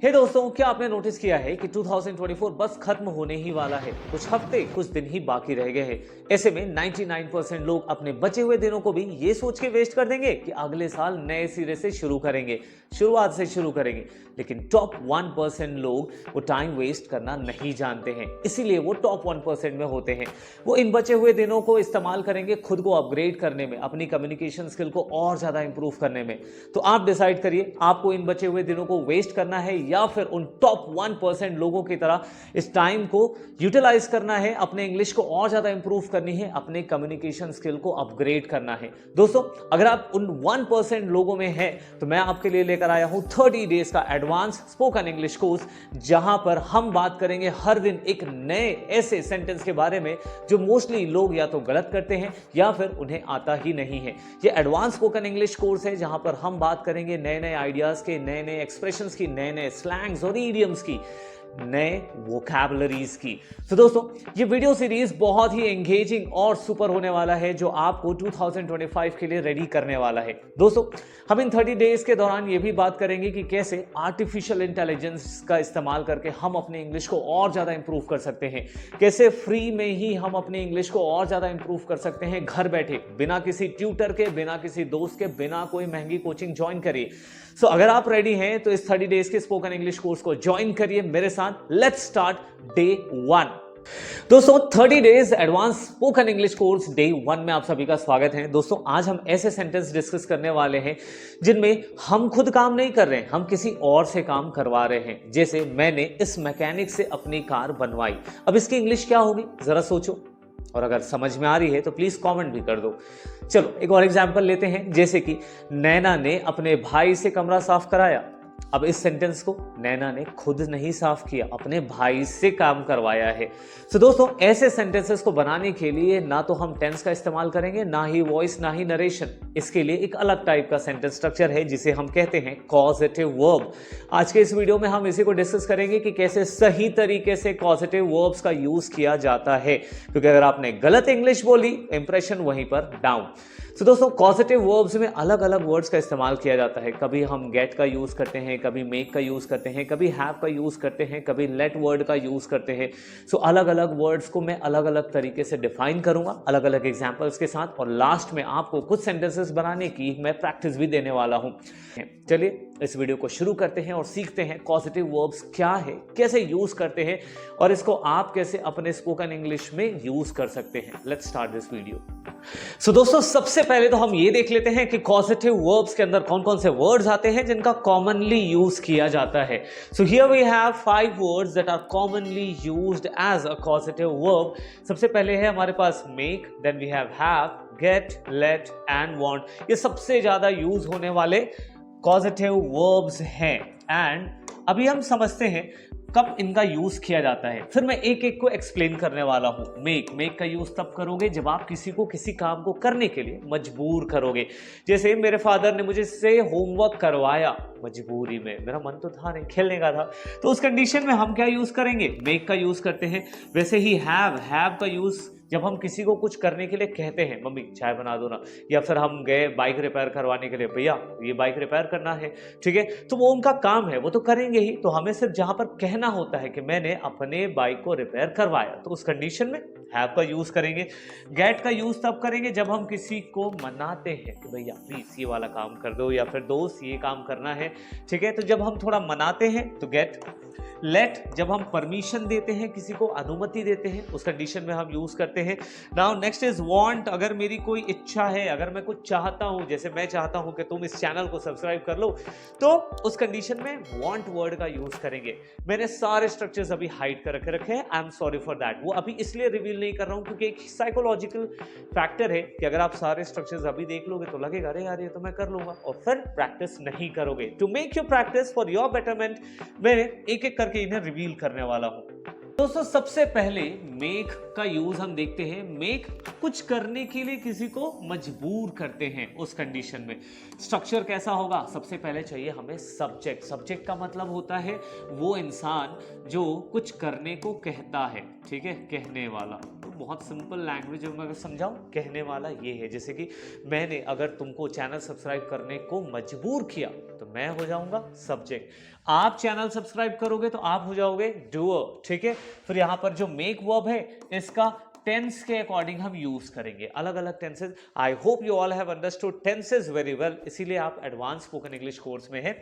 हे दोस्तों, क्या आपने नोटिस किया है कि 2024 बस खत्म होने ही वाला है। कुछ हफ्ते कुछ दिन ही बाकी रह गए हैं। ऐसे में 99% लोग अपने बचे हुए दिनों को भी ये सोच के वेस्ट कर देंगे कि अगले साल नए सिरे से शुरू करेंगे, शुरुआत से शुरू करेंगे। लेकिन टॉप 1% लोग वो टाइम वेस्ट करना नहीं जानते हैं, इसीलिए वो टॉप 1% में होते हैं। वो इन बचे हुए दिनों को इस्तेमाल करेंगे खुद को अपग्रेड करने में, अपनी कम्युनिकेशन स्किल को और ज्यादा इंप्रूव करने में। तो आप डिसाइड करिए, आपको इन बचे हुए दिनों को वेस्ट करना है या फिर उन टॉप 1% लोगों की तरह इस टाइम को यूटिलाइज करना है, अपने इंग्लिश को और ज्यादा इंप्रूव करनी है, अपने कम्युनिकेशन स्किल को अपग्रेड करना है। दोस्तों, अगर आप उन 1% लोगों में हैं तो मैं आपके लिए लेकर आया हूं 30 डेज का एडवांस स्पोकन इंग्लिश कोर्स, जहां पर हम बात करेंगे हर दिन एक नए ऐसे सेंटेंस के बारे में जो मोस्टली लोग या तो गलत करते हैं या फिर उन्हें आता ही नहीं है। ये एडवांस स्पोकन इंग्लिश कोर्स है जहां पर हम बात करेंगे नए नए आइडियाज के, नए नए एक्सप्रेशंस की, नए नए स्लैंग्स और इडियम्स की, नए वोकैबुलरीज की। तो दोस्तों, ये वीडियो सीरीज बहुत ही एंगेजिंग और सुपर होने वाला है जो आपको 2025 के लिए रेडी करने वाला है। दोस्तों, हम इन 30 डेज के दौरान ये भी बात करेंगे कि कैसे आर्टिफिशियल इंटेलिजेंस का इस्तेमाल करके हम अपने इंग्लिश को और ज्यादा इंप्रूव कर सकते हैं, कैसे फ्री में ही हम अपने इंग्लिश को और ज्यादा इंप्रूव कर सकते हैं घर बैठे, बिना किसी ट्यूटर के, बिना किसी दोस्त के, बिना कोई महंगी कोचिंग ज्वाइन करिए। सो अगर आप रेडी हैं तो इस 30 डेज के स्पोकन इंग्लिश कोर्स को ज्वाइन करिए मेरे साथ। Let's start day 1। दोस्तों, 30 days advance spoken English course day 1 में आप सभी का स्वागत है। दोस्तों, आज हम ऐसे सेंटेंस डिस्कस करने वाले हैं जिनमें हम खुद काम नहीं कर रहे हैं, हम किसी और से काम करवा रहे हैं। जैसे मैंने इस मैकेनिक से अपनी कार बनवाई। अब इसकी इंग्लिश क्या होगी, जरा सोचो, और अगर समझ में आ रही है तो प्लीज कमेंट भी कर दो। चलो एक और एग्जांपल लेते हैं, जैसे कि नैना ने अपने भाई से कमरा साफ कराया। अब इस सेंटेंस को नैना ने खुद नहीं साफ किया, अपने भाई से काम करवाया है। तो दोस्तों, ऐसे सेंटेंसेस को बनाने के लिए ना तो हम टेंस का इस्तेमाल करेंगे, ना ही वॉइस, ना ही नरेशन। इसके लिए एक अलग टाइप का सेंटेंस स्ट्रक्चर है जिसे हम कहते हैं कॉजेटिव वर्ब। आज के इस वीडियो में हम इसी को डिस्कस करेंगे कि कैसे सही तरीके से कॉजेटिव वर्ब्स का यूज किया जाता है, क्योंकि अगर आपने गलत इंग्लिश बोली, इंप्रेशन वहीं पर डाउन। तो दोस्तों, कॉजेटिव वर्ब्स में अलग अलग वर्ड्स का इस्तेमाल किया जाता है। कभी हम गेट का यूज करते हैं, कभी मेक का यूज करते हैं, कभी हैव का यूज करते हैं, कभी लेट वर्ड का यूज करते हैं। सो अलग अलग वर्ड्स को मैं अलग अलग तरीके से डिफाइन करूंगा, अलग अलग एग्जांपल्स के साथ, और लास्ट में आपको कुछ सेंटेंसेस बनाने की मैं प्रैक्टिस भी देने वाला हूं। चलिए इस वीडियो को शुरू करते हैं और सीखते हैं कॉजेटिव वर्ब्स क्या है, कैसे यूज करते हैं, और इसको आप कैसे अपने स्पोकन इंग्लिश में यूज कर सकते हैं। Let's start this video. So दोस्तों, सबसे पहले तो हम ये देख लेते हैं कि कॉजेटिव वर्ब्स के अंदर कौन कौन से वर्ड्स आते हैं जिनका कॉमनली यूज किया जाता है। So here we have 5 words that are commonly used as a causative verb. सबसे पहले है हमारे पास make, then we have, get, let and want. ये सबसे ज्यादा यूज होने वाले कॉजेटिव वर्ब्स हैं। एंड अभी हम समझते हैं कब इनका यूज किया जाता है, फिर मैं एक एक को एक्सप्लेन करने वाला हूं। मेक का यूज तब करोगे जब आप किसी को किसी काम को करने के लिए मजबूर करोगे। जैसे मेरे फादर ने मुझे से होमवर्क करवाया मजबूरी में, मेरा मन तो था नहीं, खेलने का था, तो उस कंडीशन में हम क्या यूज करेंगे, मेक का यूज करते हैं। वैसे ही हैव का यूज जब हम किसी को कुछ करने के लिए कहते हैं, मम्मी चाय बना दो ना, या फिर हम गए बाइक रिपेयर करवाने के लिए, भैया ये बाइक रिपेयर करना है, ठीक है, तो वो उनका काम है, वो तो करेंगे ही। तो हमें सिर्फ जहां पर कहना होता है कि मैंने अपने बाइक को रिपेयर करवाया, तो उस कंडीशन में हैव का यूज करेंगे। गेट का यूज तब करेंगे जब हम किसी को मनाते हैं कि भैया प्लीज ये वाला काम कर दो, या फिर दोस्त ये काम करना है, ठीक है, तो जब हम थोड़ा मनाते हैं तो गेट। लेट जब हम परमिशन देते हैं, किसी को अनुमति देते हैं, उस कंडीशन में हम यूज करते हैं। Now next is want. अगर मेरी कोई इच्छा है, अगर मैं कुछ चाहता हूं, जैसे मैं चाहता हूं कि तुम इस चैनल को सब्सक्राइब कर लो, तो उस कंडीशन में वांट वर्ड का यूज करेंगे। मैंने सारे स्ट्रक्चर्स अभी हाइड कर रखे हैं, I am sorry for that. वो अभी इसलिए रिवील नहीं कर रहा हूं क्योंकि एक साइकोलॉजिकल फैक्टर है कि अगर आप सारे स्ट्रक्चर्स अभी देख लोगे तो लगेगा अरे यार ये तो मैं कर लूंगा, और फिर प्रैक्टिस नहीं करोगे। To make your practice for your betterment, मैं एक एक करके इन्हें रिवील करने वाला हूं। दोस्तों, सबसे पहले मेक का यूज हम देखते हैं। मेक कुछ करने के लिए किसी को मजबूर करते हैं, उस कंडीशन में स्ट्रक्चर कैसा होगा, सबसे पहले चाहिए हमें सब्जेक्ट। सब्जेक्ट का मतलब होता है वो इंसान जो कुछ करने को कहता है, ठीक है, कहने वाला। बहुत सिंपल लैंग्वेज में अगर समझाऊं, कहने वाला ये है, जैसे कि मैंने अगर तुमको चैनल सब्सक्राइब करने को मजबूर किया तो मैं हो जाऊंगा सब्जेक्ट, आप चैनल सब्सक्राइब करोगे तो आप हो जाओगे डूअर, ठीक है। फिर यहां पर जो मेक वर्ब है इसका टेंस के अकॉर्डिंग हम यूज करेंगे, अलग अलग tenses. I hope you all have understood tenses very well, इसीलिए आप एडवांस स्पोकन इंग्लिश कोर्स में है।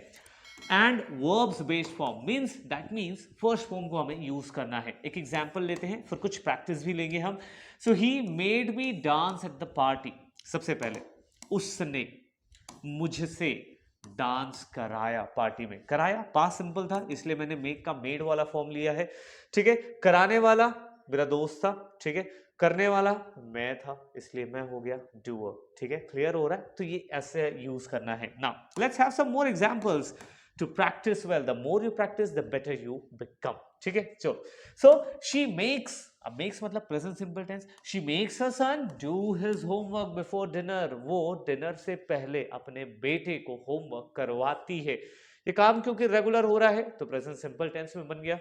And verbs based form means, that means first form को हमें यूज करना है। एक एग्जांपल लेते हैं, फिर कुछ प्रैक्टिस भी लेंगे हम। So he made me dance at the party. सबसे पहले उसने मुझसे डांस कराया, पार्टी में कराया पास्ट सिंपल था इसलिए मैंने मेक का मेड वाला फॉर्म लिया है, ठीक है। कराने वाला मेरा दोस्त था, ठीक है। करने वाला मैं था इसलिए मैं हो गया डूअर, ठीक है। क्लियर हो रहा है? तो ये ऐसे यूज करना है। Now let's have some more examples to practice well. The more you practice the better you become, ठीक है। चलो, सो शी मेक्स, अब मेक्स मतलब present simple tense. She makes her son do his homework before dinner. वो dinner से पहले अपने बेटे को होमवर्क करवाती है। ये काम क्योंकि रेगुलर हो रहा है तो प्रेजेंट सिंपल टेंस में बन गया।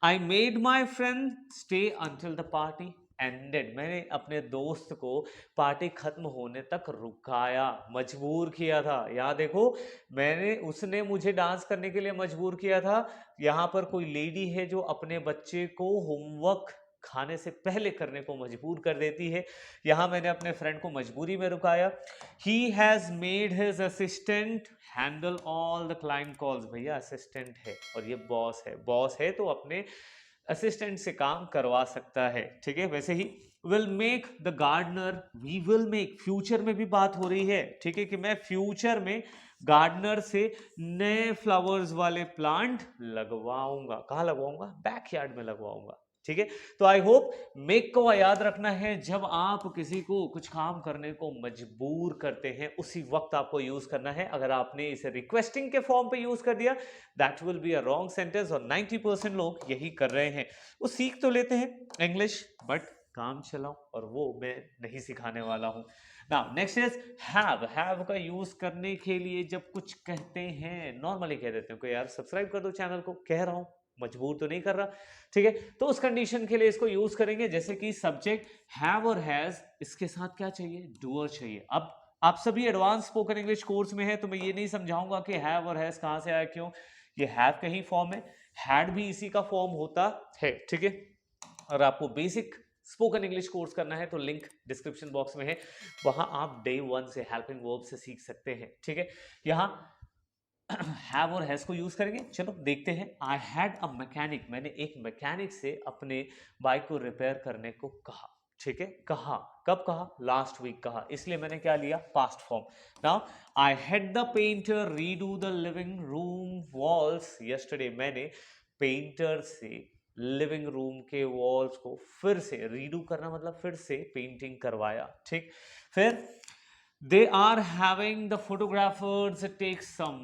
I made my friend stay until the party ended. मैंने अपने दोस्त को पार्टी खत्म होने तक रुकाया, मजबूर किया था। यहाँ देखो, उसने मुझे डांस करने के लिए मजबूर किया था। यहाँ पर कोई लेडी है जो अपने बच्चे को होमवर्क खाने से पहले करने को मजबूर कर देती है। यहाँ मैंने अपने फ्रेंड को मजबूरी में रुकाया। He has made his assistant handle all the client calls. भैया असिस्टेंट है और ये बॉस है, बॉस है तो अपने असिस्टेंट से काम करवा सकता है, ठीक है। वैसे ही will make the gardener, we will make, future में भी बात हो रही है, ठीक है, कि मैं फ्यूचर में गार्डनर से नए फ्लावर्स वाले प्लांट लगवाऊंगा। कहाँ लगवाऊंगा? बैकयार्ड में लगवाऊंगा, ठीक है। तो आई होप मेक को याद रखना है, जब आप किसी को कुछ काम करने को मजबूर करते हैं उसी वक्त आपको यूज करना है। अगर आपने इसे रिक्वेस्टिंग के फॉर्म पे यूज कर दिया that will be a wrong sentence, और 90% लोग यही कर रहे हैं। वो सीख तो लेते हैं इंग्लिश बट काम चलाओ, और वो मैं नहीं सिखाने वाला हूं। Now next is have. Have का यूज करने के लिए जब कुछ कहते हैं, नॉर्मली कह देते हैं कि यार सब्सक्राइब कर दो चैनल को, कह रहा हूं, मजबूर तो नहीं कर रहा, ठीक है। तो उस कंडीशन के लिए इसको यूज करेंगे, जैसे कि सब्जेक्ट हैव और हैज, इसके साथ क्या चाहिए? डूअर चाहिए। अब आप सभी एडवांस स्पोकन इंग्लिश कोर्स में है तो मैं ये नहीं समझाऊंगा कि हैव और हैज कहां से आया, क्यों, ये हैव का ही फॉर्म है, हैड भी इसी का फॉर्म होता है, ठीक है। और आपको बेसिक स्पोकन इंग्लिश कोर्स करना है तो लिंक डिस्क्रिप्शन बॉक्स में है, वहां आप डे 1 से हेल्पिंग वर्ब से सीख सकते हैं, ठीक है। यहां हैव और हैज को यूज करेंगे। चलो देखते हैं। आई हैड अ मैकेनिक, मैंने एक मैकेनिक से अपने बाइक को रिपेयर करने को कहा, ठीक है। कहा, कब कहा? लास्ट वीक कहा, इसलिए मैंने क्या लिया? Past form. Now I had the painter redo the living room walls yesterday, मैंने पेंटर से लिविंग रूम के वॉल्स को फिर से रीडू करना मतलब फिर से पेंटिंग करवाया, ठीक। फिर they are having the photographers take some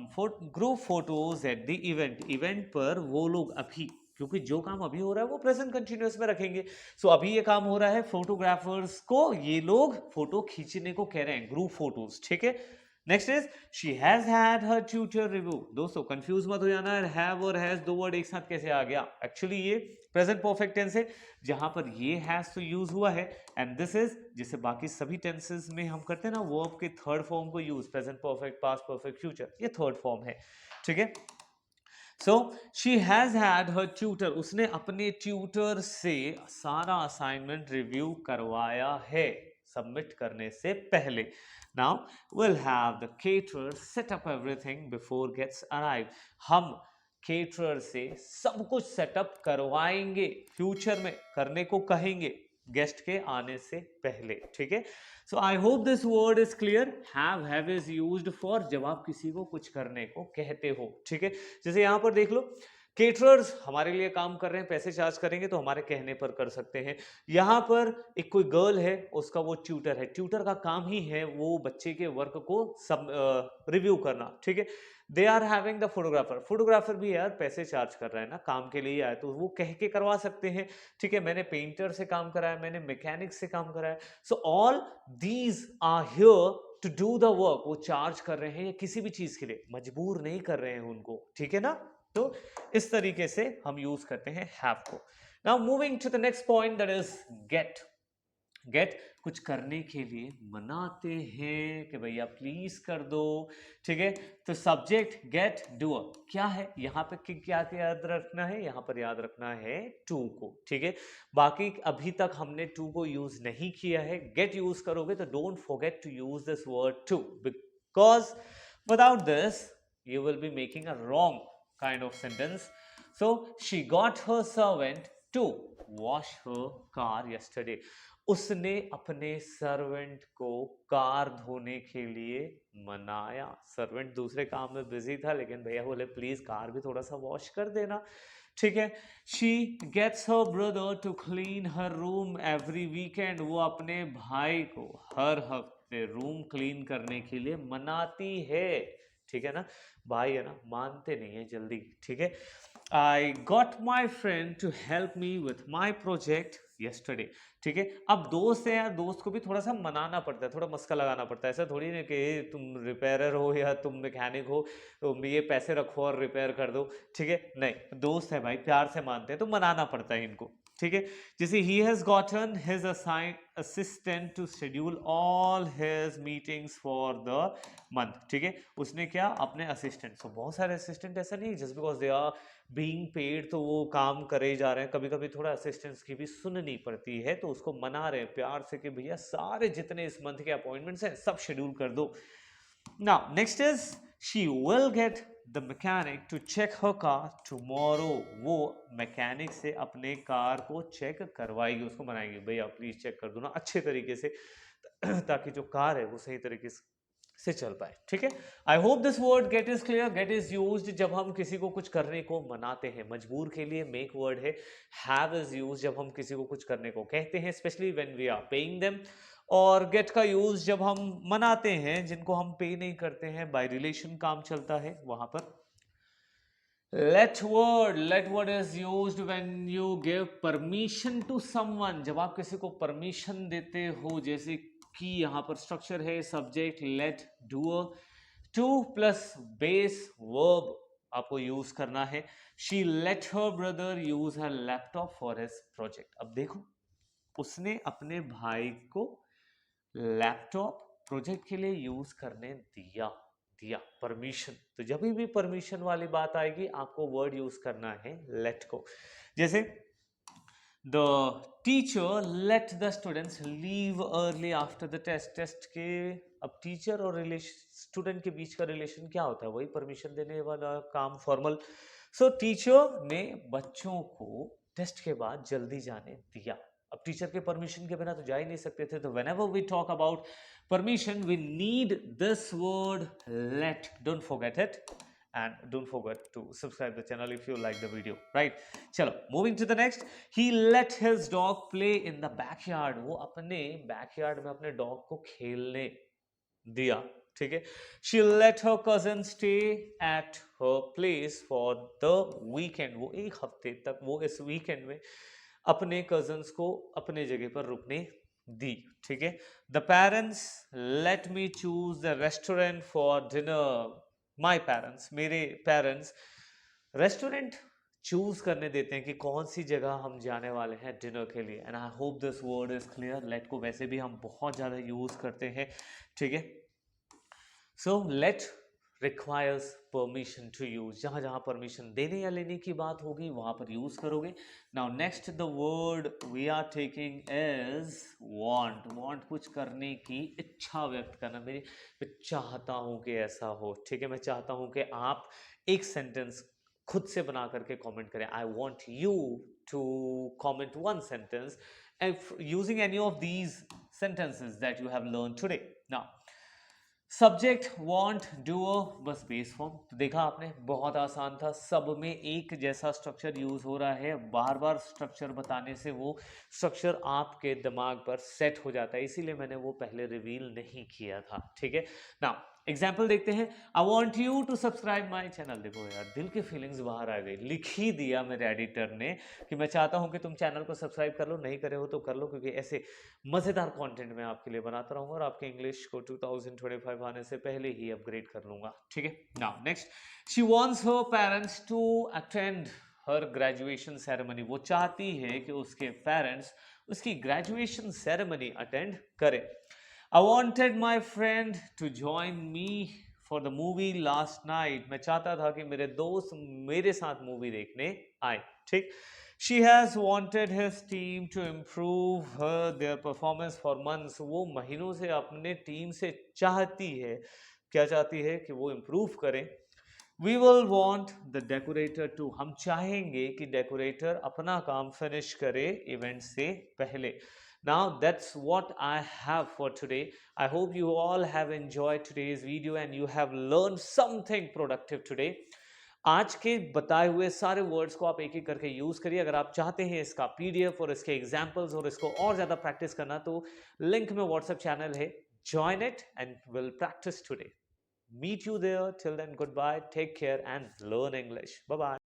group photos at the event पर वो लोग अभी, क्योंकि जो काम अभी हो रहा है वो प्रेजेंट कंटिन्यूअस में रखेंगे। सो अभी ये काम हो रहा है, फोटोग्राफर्स को ये लोग फोटो खींचने को कह रहे हैं, ग्रुप फोटोज, ठीक है। Next is she has had her tutor review. दोस्तों कंफ्यूज मत हो जाना, हैव और हैज दो वर्ड एक साथ कैसे आ गया? एक्चुअली ये प्रेजेंट परफेक्ट टेंस है जहां पर ये हैज तो यूज हुआ है, एंड दिस इज, जैसे बाकी सभी टेंसेस में हम करते हैं ना वर्ब के थर्ड फॉर्म को use, present perfect, past perfect, future, ये थर्ड फॉर्म है, ठीक है। So she has had her tutor, उसने अपने ट्यूटर से सारा असाइनमेंट रिव्यू करवाया है सबमिट करने से पहले। Now will have the caterer set up everything before gets arrived, हम केटरर से सब कुछ सेटअप करवाएंगे, फ्यूचर में करने को कहेंगे गेस्ट के आने से पहले, ठीक है। So I hope this word is clear. Have is used for जब आप किसी को कुछ करने को कहते हो, ठीक है। जैसे यहां पर देख लो, केटरर्स हमारे लिए काम कर रहे हैं, पैसे चार्ज करेंगे तो हमारे कहने पर कर सकते हैं। यहां पर एक कोई गर्ल है, उसका वो ट्यूटर है, ट्यूटर का काम ही है वो बच्चे के वर्क को सब रिव्यू करना, ठीक है। They are having the photographer, photographer भी यार पैसे चार्ज कर रहा है ना, काम के लिए आए तो वो कह के करवा सकते हैं, ठीक है। मैंने पेंटर से काम कराया, मैंने मैकेनिक से काम कराया, so all these are here to do the work, वो चार्ज कर रहे हैं या किसी भी चीज के लिए, मजबूर नहीं कर रहे हैं उनको, ठीक है ना। तो इस तरीके से हम यूज करते हैं हैव को। Now moving to the next point, that is get. Get कुछ करने के लिए मनाते हैं कि भैया प्लीज कर दो, ठीक है। तो सब्जेक्ट गेट डूअर क्या है यहाँ पे, क्या याद रखना है, यहाँ पर याद रखना है टू को, ठीक है। बाकी अभी तक हमने टू को यूज नहीं किया है, गेट यूज करोगे तो don't forget to use this word too, because without this you will be making a wrong kind of sentence. So she got her servant to wash her car yesterday. उसने अपने servant को car धोने के लिए मनाया। Servant दूसरे काम में बिजी था, लेकिन भैया बोले प्लीज कार भी थोड़ा सा वॉश कर देना, ठीक है। She gets her brother to clean her room every weekend. वो अपने भाई को हर हफ्ते रूम क्लीन करने के लिए मनाती है, ठीक है ना। भाई है ना, मानते नहीं है जल्दी, ठीक है। I got my friend to help me with my project yesterday, ठीक है। अब दोस्त है यार, दोस्त को भी थोड़ा सा मनाना पड़ता है, थोड़ा मस्का लगाना पड़ता है। ऐसा थोड़ी नहीं कि तुम रिपेयरर हो या तुम मैकेनिक हो तो ये पैसे रखो और रिपेयर कर दो, ठीक है। नहीं, दोस्त है भाई, प्यार से मानते हैं तो मनाना पड़ता है इनको, ठीक है। जैसे ही has gotten his assistant to schedule all his meetings for the month, ठीक है। उसने क्या, अपने असिस्टेंट, तो बहुत सारे असिस्टेंट, ऐसा नहीं just because they are being paid तो वो काम करे जा रहे हैं, कभी कभी थोड़ा असिस्टेंट्स की भी सुननी पड़ती है, तो उसको मना रहे हैं प्यार से कि भैया सारे जितने इस मंथ के अपॉइंटमेंट्स हैं सब शेड्यूल कर दो। Now next is she will get the mechanic to check her car tomorrow. वो मैकेनिक से अपने कार को चेक करवाएगी, उसको मनाएगी भैया प्लीज चेक कर दो ना अच्छे तरीके से, ताकि जो कार है वो सही तरीके से चल पाए, ठीक है। I hope this word get is clear. Get is used जब हम किसी को कुछ करने को मनाते हैं। मजबूर के लिए मेक वर्ड है। हैव इज यूज जब हम किसी को कुछ करने को कहते हैं, specially when we are paying them. और गेट का यूज जब हम मनाते हैं जिनको हम पे नहीं करते हैं, बाय रिलेशन काम चलता है वहां पर। let word is used when you give permission to someone। जब आप किसी को परमिशन देते हो, जैसे कि यहाँ पर स्ट्रक्चर है subject let doer, to plus base verb आपको यूज करना है। She let her brother use her laptop for his project. अब देखो, उसने अपने भाई को लैपटॉप प्रोजेक्ट के लिए यूज करने दिया, परमिशन। तो जब भी परमिशन वाली बात आएगी आपको वर्ड यूज करना है लेट को। जैसे the teacher let the students leave early after the test. Test के अब टीचर और स्टूडेंट के बीच का रिलेशन क्या होता है, वही परमिशन देने वाला काम, फॉर्मल। सो टीचर ने बच्चों को टेस्ट के बाद जल्दी जाने दिया। अब टीचर के परमिशन के बिना तो जा ही नहीं सकते थे। तो whenever we talk about permission we need this word let, don't forget it, and don't forget to subscribe the channel if you like the video, right? चलो moving to the next, he let his dog play in the backyard। वो अपने backyard में अपने dog को खेलने दिया, ठीक है। she let her cousin stay at her place for the weekend। वो एक हफ्ते तक वो इस वीकेंड में अपने कजन्स को अपने जगह पर रुकने दी, ठीक है। The parents let me choose the restaurant for dinner. My parents, मेरे पेरेंट्स रेस्टोरेंट चूज करने देते हैं कि कौन सी जगह हम जाने वाले हैं डिनर के लिए। And I hope this word is clear. Let को वैसे भी हम बहुत ज्यादा यूज करते हैं, ठीक है। So let requires permission to use। जहां जहां परमिशन देने या लेने की बात होगी वहां पर यूज करोगे। Now next the word we are taking is want। want कुछ करने की इच्छा व्यक्त करना। मैं चाहता हूं कि ऐसा हो, ठीक है। मैं चाहता हूं कि आप एक सेंटेंस खुद से बना करके कमेंट करें। I want you to comment one sentence using any of these sentences that you have learned today। Now subject want doer बस बेस फॉर्म। तो देखा आपने, बहुत आसान था, सब में एक जैसा स्ट्रक्चर यूज हो रहा है। बार बार स्ट्रक्चर बताने से वो स्ट्रक्चर आपके दिमाग पर सेट हो जाता है, इसीलिए मैंने वो पहले रिवील नहीं किया था, ठीक है ना। एग्जाम्पल देखते हैं। I want you to subscribe my channel. देखो यार, दिल की फीलिंग्स बाहर आ गई, लिख ही दिया मेरे एडिटर ने कि मैं चाहता हूं कि तुम चैनल को सब्सक्राइब कर लो, नहीं करे हो तो कर लो, क्योंकि ऐसे मजेदार कंटेंट मैं आपके लिए बनाता रहूंगा और आपके इंग्लिश को 2025 आने से पहले ही अपग्रेड कर लूंगा, ठीक है। Now next, she wants her parents to attend her graduation ceremony, वो चाहती है कि उसके पेरेंट्स उसकी ग्रेजुएशन सेरेमनी अटेंड करें। I wanted my friend to join me for the movie last night, मैं चाहता था कि मेरे दोस्त मेरे साथ मूवी देखने आए। ठीक। She has wanted his team to improve their performance for months, वो महीनों से अपने टीम से चाहती है, क्या चाहती है कि वो इम्प्रूव करें। We will want the decorator to, हम चाहेंगे कि डेकोरेटर अपना काम फिनिश करे इवेंट से पहले। Now that's what I have for today. I hope you all have enjoyed today's video and you have learned something productive today. आज के बताए हुए सारे वर्ड्स को आप एक एक करके यूज करिए। अगर आप चाहते हैं इसका पीडीएफ और इसके एग्जांपल्स और इसको और ज्यादा प्रैक्टिस करना, तो लिंक में व्हाट्सएप चैनल है, join it and will practice today. Meet you there. Till then, goodbye. Take care and learn English. Bye bye.